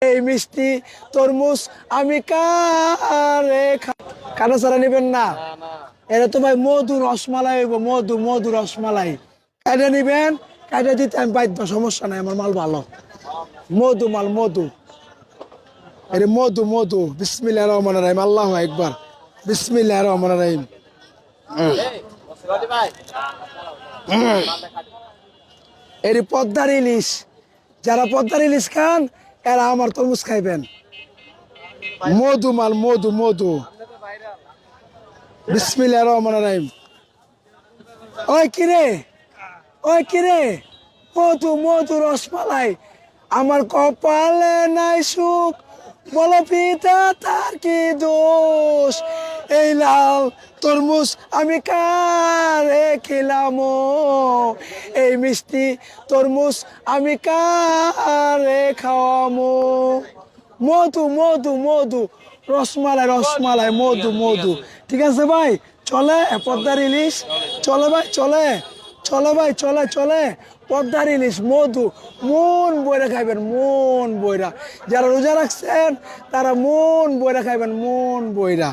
এই মিষ্টি তরমুজ আমি কারে কারো ছাড়া নিবেন না। এটা তো ভাই মধু রসমালাই হইব, মধু মধু রসমালাই। কাইটা নিবেন, কাইটা দিতে আমি বাধ্য, সমস্যা নাই, আমার মাল ভালো। মধু মাল, মধু। এটা মধু মধু। বিসমিল্লাহির রহমানির রহিম, আল্লাহু আকবার। বিসমিল্লাহির রহমানির রহিম। এটি পদ্মার ইলিশ। যারা পদ্মার ইলিশ খান এরা আমার তরমুজ খাইবেন। মধু মাল, মধু মধু। বিসমিল্লাহির রহমানির রহিম। ওই কিরে, ওই কিরে, মধু মধু রসমালাই। আমার কপালে নাই সুখ, বলো পিতা তার কি দোষ। এই লাল তরমুজ আমি কারে খিলাম, এই মিষ্টি তরমুজ আমি কারে খাওয়ামো। মধু মধু মধু রসমালাই, রসমালাই মধু মধু। ঠিক আছে ভাই, চলে পদ্মার ইলিশ। চলে ভাই, চলে চলে ভাই, চলে চলে পদ্মার ইলিশ মধু। মন বইরা খাইবেন, মন বইরা। যারা রোজা রাখছেন তারা মন বইরা খাইবেন, মন বইরা।